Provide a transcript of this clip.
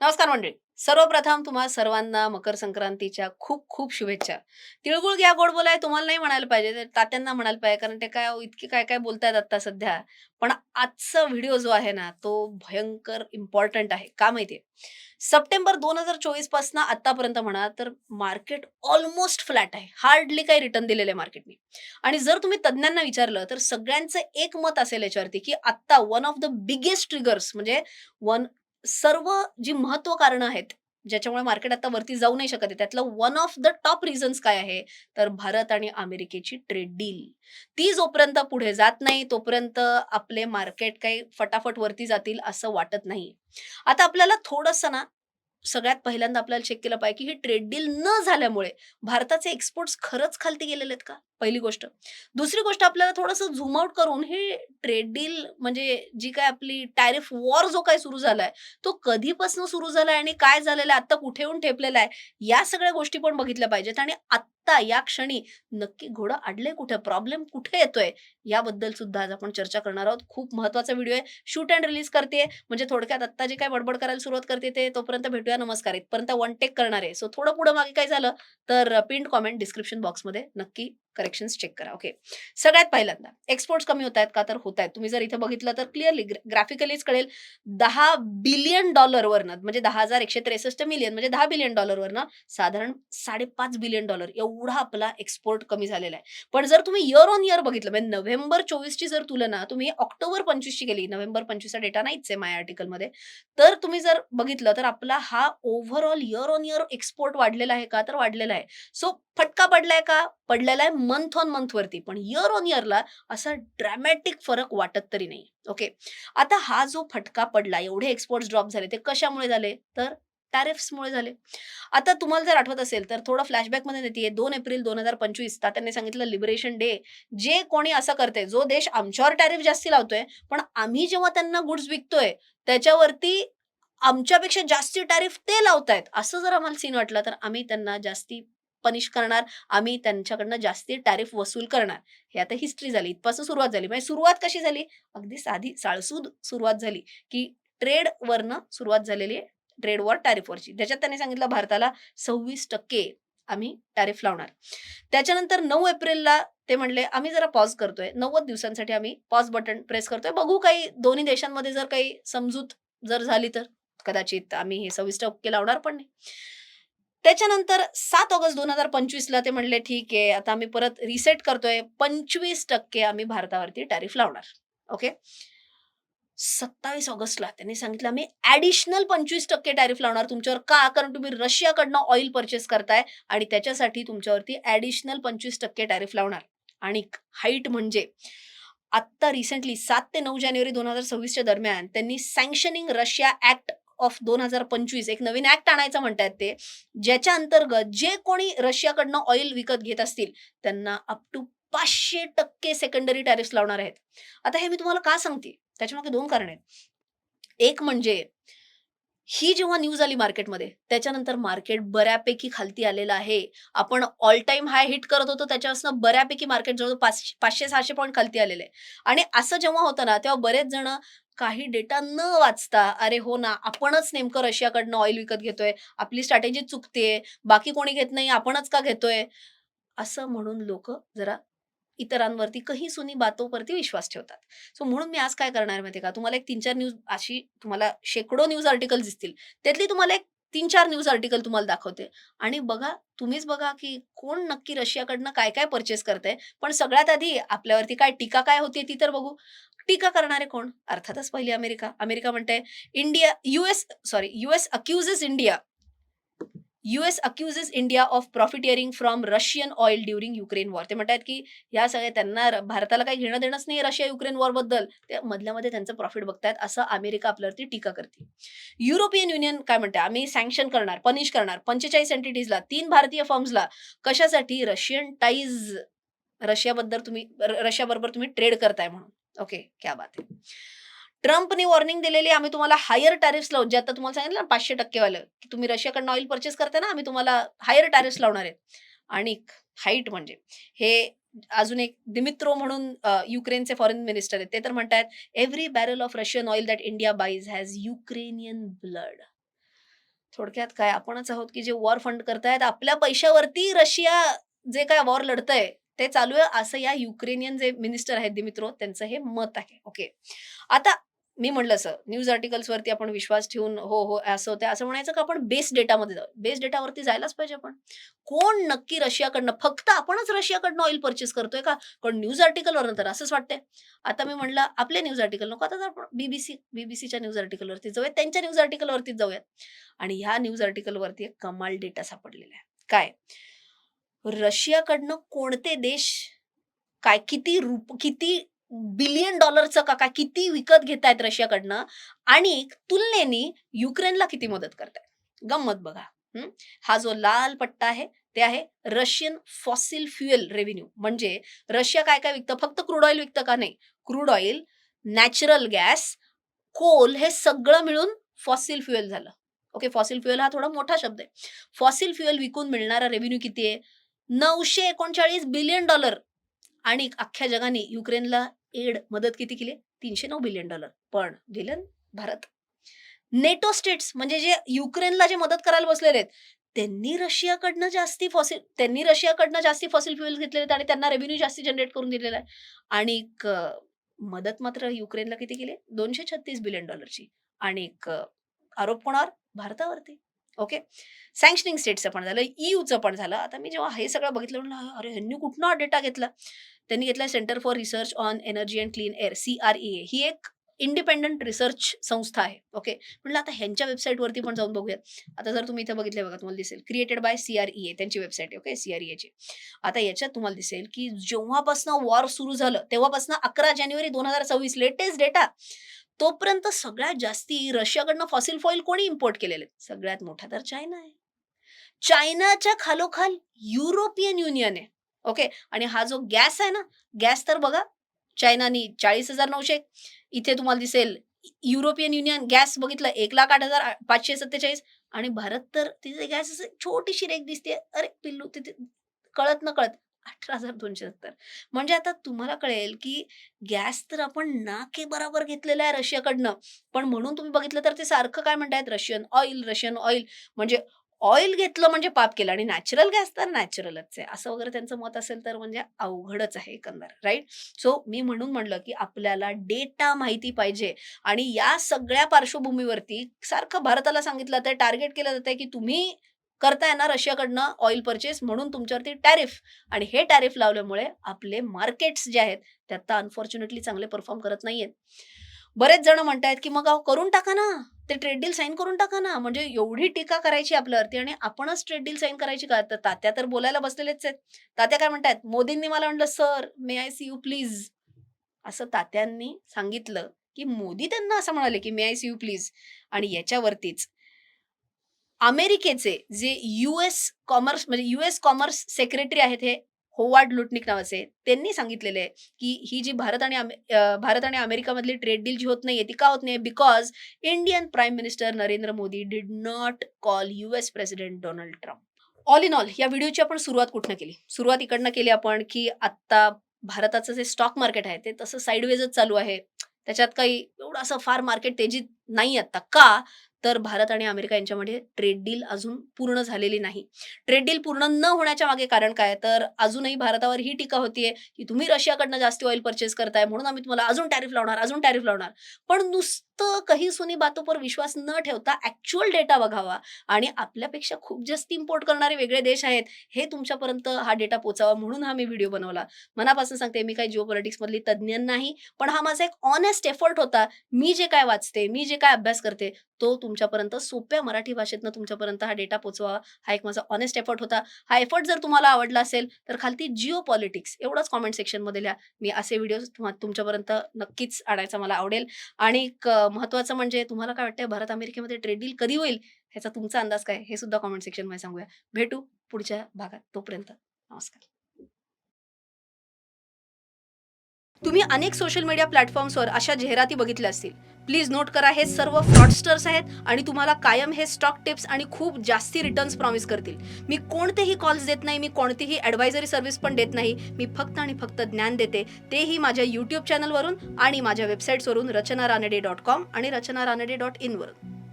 नमस्कार मंडळी. सर्वप्रथम तुम्हा सर्वांना मकर संक्रांतीच्या खूप खूप शुभेच्छा. तिळगुळ घ्या गोड बोलाय तुम्हाला नाही म्हणायला पाहिजे, ते तात्यांना म्हणायला पाहिजे कारण ते काय इतके काय काय बोलतायत आता सध्या. पण आजचा व्हिडिओ जो आहे ना, तो भयंकर इम्पॉर्टंट आहे. का माहितीये? सप्टेंबर 2024 पासून आतापर्यंत म्हणा तर मार्केट ऑलमोस्ट फ्लॅट आहे. हार्डली काही रिटर्न दिलेलं आहे मार्केटनी. आणि जर तुम्ही तज्ञांना विचारलं तर सगळ्यांचं एक मत असेल याच्यावरती, की आत्ता one of the biggest triggers म्हणजे वन सर्व जी महत्व कारणं आहेत, ज्याच्यामुळे मार्केट आता वरती जाऊ नाही शकत आहे, त्यातलं one of the top reasons काय आहे? तर भारत आणि अमेरिकेची ट्रेड डील. ती जोपर्यंत पुढे जात नाही, तोपर्यंत आपले मार्केट काही फटाफट वरती जातील असं वाटत नाही. आता आपल्याला थोडंसं ना, सगळ्यात पहिल्यांदा आपल्याला चेक केलं पाहिजे, की ही ट्रेड डील न झाल्यामुळे भारताचे एक्सपोर्ट्स खरंच खालती गेलेले आहेत का? पहिली गोष्ट. दुसरी गोष्ट आपल्याला थोडंसं झूम आउट करून हे ट्रेड डील म्हणजे जी काही आपली टॅरिफ वॉर जो काही सुरू झालाय, तो कधीपासून सुरू झालाय आणि काय झालेलं आहे, आता कुठे येऊन ठेपलेला आहे, या सगळ्या गोष्टी पण बघितल्या पाहिजेत आणि आत्ता या क्षणी नक्की घोडं अडलंय कुठे? प्रॉब्लेम कुठे येतोय? याबद्दल सुद्धा आज आपण चर्चा करणार आहोत. खूप महत्त्वाचा व्हिडिओ आहे. शूट एंड रिलीज करतेय. म्हणजे थोडक्यात आत्ता जे काही बडबड करायला सुरुवात करते ते तोपर्यंत भेटूया. नमस्कार. इथपर्यंत वन टेक करणार आहे. सो थोडं पुढं मागे काय झालं, तर पिन्ड कॉमेंट डिस्क्रिप्शन बॉक्समध्ये नक्की करेक्शन्स चेक करा. ओके. सगळ्यात पहिल्यांदा एक्सपोर्ट्स कमी होतायत का? तर होतायत. तुम्ही जर इथे बघितलं तर क्लिअरली ग्राफिकलीच कळेल. $10 बिलियन वरनं म्हणजे 10,163 मिलियन म्हणजे $10 बिलियन वरनं साधारण $5.5 बिलियन एवढा आपला एक्सपोर्ट कमी झालेला आहे. पण जर तुम्ही इयर ऑन इयर बघितलं म्हणजे नोव्हेंबर 24 ची जर तुलना तुम्ही ऑक्टोबर 25 ची केली, नोव्हेंबर 25 चा डेटा नाहीच आहे माझ्या आर्टिकलमध्ये. तर तुम्ही जर बघितलं तर आपला हा overall year on year export वाढलेला आहे का? तर वाढलेला आहे. सो फटका पडलाय का? पडलेला आहे मंथ ऑन मंथ वरती. पण इयर ऑन इयरला असा ड्रॅमॅटिक फरक वाटत तरी नाही. ओके. आता हा जो फटका पडला, एवढे एक्सपोर्ट्स ड्रॉप झाले, ते कशामुळे झाले? तर टॅरिफ्समुळे झाले. आता तुम्हाला जर आठवत असेल, तर थोडं फ्लॅशबॅकमध्ये नेतीये. 2 एप्रिल 2025 तात्यांनी सांगितलं लिबरेशन डे. जे कोणी असं करतंय, जो देश आमच्यावर टॅरिफ जास्ती लावतोय, पण आम्ही जेव्हा त्यांना गुड्स विकतोय, त्याच्यावरती आमच्यापेक्षा जास्ती टॅरिफ ते लावतायत. असं जर आम्हाला सीन वाटला, तर आम्ही त्यांना जास्ती पनिश करणार. आम्ही त्यांच्याकडनं जास्ती टॅरिफ वसूल करणार. हे आता हिस्ट्री झाली. इथपासून सुरुवात झाली. म्हणजे सुरुवात कशी झाली? अगदी साधी साळसूद सुरुवात झाली, की ट्रेडवरनं सुरुवात झालेली आहे. ट्रेड वॉर टॅरिफवरची. त्याच्यात त्यांनी सांगितलं भारताला 26% आम्ही टॅरिफ लावणार. त्याच्यानंतर 9 एप्रिलला ते म्हणले, "आम्ही जरा पॉज करतोय. 90 दिवसांसाठी आम्ही पॉज बटन प्रेस करतोय. बघू काही दोन्ही देशांमध्ये जर काही समजूत जर झाली तर कदाचित आम्ही हे 26% लावणार पण नाही." त्याच्यानंतर 7 ऑगस्ट 2025 ला ते म्हणले, "ठीक आहे, आता आम्ही परत रिसेट करतोय. 25% आम्ही भारतावरती टॅरिफ लावणार." ओके. 27 ऑगस्टला त्यांनी सांगितलं, "आम्ही ॲडिशनल 25% टॅरिफ लावणार तुमच्यावर." का? कारण तुम्ही रशियाकडनं ऑइल पर्चेस करताय आणि त्याच्यासाठी तुमच्यावरती ॲडिशनल 25% टॅरिफ लावणार. आणि हाईट म्हणजे आत्ता रिसेंटली 7 ते 9 जानेवारी 2026 च्या दरम्यान त्यांनी सँक्शनिंग रशिया ॲक्ट ऑफ 2025 एक नवीन ॲक्ट आणायचं म्हणतायत ते. ज्याच्या अंतर्गत जे कोणी रशियाकडनं ऑइल विकत घेत असतील, त्यांना अप टू 500% सेकंडरी टॅरिफ्स लावणार आहेत. आता हे मी तुम्हाला का सांगते? त्याच्यामागे 2 कारणं आहेत. एक म्हणजे ही जेव्हा न्यूज आली मार्केटमध्ये, त्याच्यानंतर मार्केट बऱ्यापैकी खालती आलेलं आहे. आपण ऑल टाईम हाय हिट करत होतो, त्याच्यापासून बऱ्यापैकी मार्केट जवळ 500-600 पॉइंट खालती आलेलं आहे. आणि असं जेव्हा होतं ना, तेव्हा बरेच जण काही डेटा न वाचता, "अरे हो ना, आपणच नेमकं रशियाकडनं ऑइल विकत घेतोय. आपली स्ट्रॅटेजी चुकतेय. बाकी कोणी घेत नाही, आपणच का घेतोय?" असं म्हणून लोकं जरा इतरांवरती कही सुनी बातों विश्वास ठेवतात. सो म्हणून मी आज काय करणार आहे माहिती आहे का? तुम्हाला एक 3-4 न्यूज अशी तुम्हाला शेकडो न्यूज आर्टिकल्स दिसतील. त्यातली तुम्हाला एक 3-4 न्यूज आर्टिकल तुम्हाला दाखवते आणि बघा, तुम्हीच बघा, की कोण नक्की रशियाकडनं काय-काय पर्चेस करतंय. पण सगळ्यात आधी आपल्यावरती काय टीका काय होतीये ती तर बघू. टीका करणारे कोण? अर्थातच पहिली अमेरिका. अमेरिका म्हणते US accuses India US accuses India of profiteering from Russian oil during Ukraine war. ते म्हणतात की ह्या सगळ्या त्यांना भारताला काही घेणं देणंच नाही रशिया युक्रेन वॉरबद्दल. ते मधल्यामध्ये त्यांचं प्रॉफिट बघतायत असं अमेरिका आपल्यावरती टीका करते. युरोपियन युनियन काय म्हणते, आम्ही सँक्शन करणार, पनिश करणार 45 एंटिटीजला, 3 भारतीय फर्म्सला. कशासाठी? रशियन टाईज रशियाबरोबर तुम्ही ट्रेड करताय म्हणून. ओके, क्या बात है. ट्रम्पनी वॉर्निंग दिलेली आम्ही तुम्हाला हायर टॅरिफ्स लावू. जे आता तुम्हाला सांगितलं ना 500% वालं, की तुम्ही रशियाकडनं ऑइल पर्चेस करताय ना, आम्ही तुम्हाला हायर टॅरिफ्स लावणार आहेत. आणि हाईट म्हणजे हे अजून एक दिमित्रो म्हणून युक्रेनचे फॉरेन मिनिस्टर आहेत. ते तर म्हणतायत, "every barrel of Russian oil that India boys has Ukrainian blood." थोडक्यात काय आपणच आहोत की जे वॉर फंड करतायत आपल्या पैशावरती रशिया जे काय वॉर लढतंय ते चालू आहे असं या युक्रेनियन जे मिनिस्टर आहेत दिमित्रो त्यांचं हे मत आहे. ओके. आता मी म्हटलं असं न्यूज आर्टिकल्स वरती आपण विश्वास ठेवून हो, हो, असं होतं असं म्हणायचं का आपण बेस डेटामध्ये जाऊ. बेस डेटावरती जायलाच पाहिजे आपण. कोण नक्की रशियाकडनं फक्त आपणच रशियाकडनं ऑइल पर्चेस करतोय का? कारण न्यूज आर्टिकलवरनं तर असंच वाटतंय. आता मी म्हटलं आपले न्यूज आर्टिकल नको आता तर आपण बीबीसीच्या न्यूज आर्टिकलवरती जाऊयात. त्यांच्या न्यूज आर्टिकलवरतीच जाऊयात. आणि ह्या न्यूज आर्टिकलवरती एक कमाल डेटा सापडलेला आहे. काय? रशियाकडनं कोणते देश किती बिलियन डॉलरचं का काय किती विकत घेतायत रशियाकडनं आणि तुलनेने युक्रेनला किती मदत करतायत. गंमत बघा. हं. हा जो लाल पट्टा आहे ते आहे रशियन फॉसिल फ्युएल रेव्हेन्यू म्हणजे रशिया काय-काय विकतं? फक्त क्रूड ऑइल विकतं का? नाही. Crude oil, natural gas, coal हे सगळं मिळून फॉसिल फ्युएल झालं. ओके. फॉसिल फ्युएल हा थोडा मोठा शब्द आहे. फॉसिल फ्युएल विकून मिळणारा रेव्हेन्यू किती आहे? $939 बिलियन आणि अख्ख्या जगाने युक्रेनला मदत किती केली? $309 बिलियन. पण विलन भारत. नेटो स्टेट्स म्हणजे जे युक्रेनला जे मदत करायला बसलेले आहेत, त्यांनी रशियाकडनं जास्ती फॉसिल फ्युएल्स घेतलेले आहेत आणि त्यांना रेव्हेन्यू जास्ती जनरेट करून दिलेला आहे. आणि मदत मात्र युक्रेनला किती केली? $236 बिलियन आणि आरोप कोणावर? भारतावरती. ओके. सँक्शनिंग स्टेट्सचं पण झालं, ईयूचं पण झालं. आता मी जेव्हा हे सगळं बघितलं म्हणलं, "अरे, ह्यांनी कुठनं हा डेटा घेतला?" त्यांनी घेतला centre for research on energy and clean air CREA ही एक इंडिपेंडंट रिसर्च संस्था आहे. ओके. म्हटलं आता ह्यांच्या वेबसाईटवरती पण जाऊन बघूयात. आता जर तुम्ही इथे बघितलंय बघा तुम्हाला दिसेल क्रिएटेड बाय CREA त्यांची वेबसाईट आहे. ओके. CREAची. आता याच्यात तुम्हाला दिसेल की जेव्हापासनं वॉर सुरू झालं तेव्हापासनं 11 जानेवारी 2026 लेटेस्ट डेटा तोपर्यंत सगळ्यात जास्ती रशियाकडनं फॉसिल फॉइल कोणी इम्पोर्ट केलेले आहेत? सगळ्यात मोठा तर चायना आहे. चायनाच्या खालोखाल युरोपियन युनियन आहे. ओके. आणि हा जो गॅस आहे ना, गॅस तर बघा चायनानी 40,900 इथे तुम्हाला दिसेल युरोपियन युनियन गॅस बघितलं 1,08,547 आणि भारत तर तिथे गॅस असं छोटीशी रेघ दिसते. अरे पिल्लू तिथे कळत-नकळत 18,270 म्हणजे आता तुम्हाला कळेल, की गॅस तर आपण ना के बराबर घेतलेला आहे रशियाकडनं. पण म्हणून तुम्ही बघितलं तर ते सारखं काय म्हणतायत रशियन ऑइल म्हणजे ऑइल घेतलं म्हणजे पाप केलं आणि नॅचरल गॅस तर नॅचरलच आहे. असं वगैरे त्यांचं मत असेल तर म्हणजे अवघडच आहे एकंदर, राइट? सो मी म्हणून म्हणलं, की आपल्याला डेटा माहिती पाहिजे आणि या सगळ्या पार्श्वभूमीवरती सारखं भारताला सांगितलं जातंय, टार्गेट केलं जातंय, की तुम्ही करताय ना रशियाकडनं ऑइल पर्चेस म्हणून तुमच्यावरती टॅरिफ आणि हे टॅरिफ लावल्यामुळे आपले मार्केट्स जे आहेत, ते आता अनफॉर्च्युनेटली चांगले परफॉर्म करत नाहीयेत. बरेच जण म्हणतायत, की मग अहो करून टाका ना. ते ट्रेड डील साइन करून टाका ना. म्हणजे एवढी टीका करायची आपल्यावरती आणि आपणच ट्रेड डील साइन करायची का? तर तात्या तर बोलायला बसलेलेच आहेत. तात्या काय म्हणतायत, मोदींनी मला म्हटलं, "sir, may I see you please?" असं तात्यांनी सांगितलं, की मोदी त्यांना असं म्हणाले, की "may I see you please?" आणि याच्यावरतीच अमेरिकेचे जे यूएस कॉमर्स सेक्रेटरी आहेत हे होवार्ड लुटनिक नावाचे, त्यांनी सांगितलेलं आहे, की ही जी भारत आणि अमेरिकामधली ट्रेड डील जी होत नाहीये, ती का होत नाहीये? Because Indian prime minister Narendra Modi did not call US president Donald Trump. All in all या व्हिडिओची आपण सुरुवात कुठनं केली? सुरुवात इकडनं केली आपण, की आत्ता भारताचं जे स्टॉक मार्केट आहे, ते तसं साइडवेजच चालू आहे. त्याच्यात काही एवढं असं फार मार्केट तेजीत नाही आता. का? तर भारत आणि अमेरिका यांच्यामध्ये ट्रेड डील अजून पूर्ण झालेली नाही. ट्रेड डील पूर्ण न होण्याच्या मागे कारण काय? तर अजूनही भारतावर ही टीका होतीये, की तुम्ही रशियाकडनं जास्ती ऑइल पर्चेस करताय म्हणून आम्ही तुम्हाला अजून टॅरिफ लावणार. पण नुसतं कही सुनी बातों पर विश्वास न ठेवता ॲक्चुअल डेटा बघावा आणि आपल्यापेक्षा खूप जास्त इम्पोर्ट करणारे वेगळे देश आहेत, हे तुमच्यापर्यंत हा डेटा पोहोचावा म्हणून हा मी व्हिडिओ बनवला. मनापासून सांगते मी काही जिओपॉलिटिक्समधली तज्ञ नाही, पण हा माझा एक हॉनेस्ट एफर्ट होता. मी जे काय वाचते, मी जे काय अभ्यास करते, तो तुमच्यापर्यंत सोप्या मराठी भाषेतनं तुमच्यापर्यंत हा डेटा पोहोचवावा, हा एक माझा हॉनेस्ट एफर्ट होता. हा एफर्ट जर तुम्हाला आवडला असेल, तर खालती जिओपॉलिटिक्स एवढंच कमेंट सेक्शनमध्ये लिहा. मी असे व्हिडिओज तुमच्यापर्यंत नक्कीच आणायचा मला आवडेल. आणि एक महत्त्वाचं म्हणजे तुम्हाला काय वाटतंय भारत अमेरिकेमध्ये ट्रेड डील कधी होईल? ह्याचा तुमचा अंदाज काय? हे सुद्धा कमेंट सेक्शनमध्ये सांगूया. भेटू पुढच्या भागात. तोपर्यंत नमस्कार. तुम्ही अनेक सोशल मीडिया प्लॅटफॉर्म्सवर अशा जाहिराती बघितल्या असतील. प्लीज नोट करा हे सर्व फ्रॉडस्टर्स आहेत आणि तुम्हाला कायम हे स्टॉक टिप्स आणि खूप जास्ती रिटर्न्स प्रॉमिस करतील. मी कोणतेही कॉल्स देत नाही, मी कोणतीही ॲडवायझरी सर्व्हिस पण देत नाही. मी फक्त आणि फक्त ज्ञान देते. तेही माझ्या YouTube चॅनलवरून आणि माझ्या वेबसाईट्सवरून rachanaraनडे.com आणि rachanaraनडे.in वरून.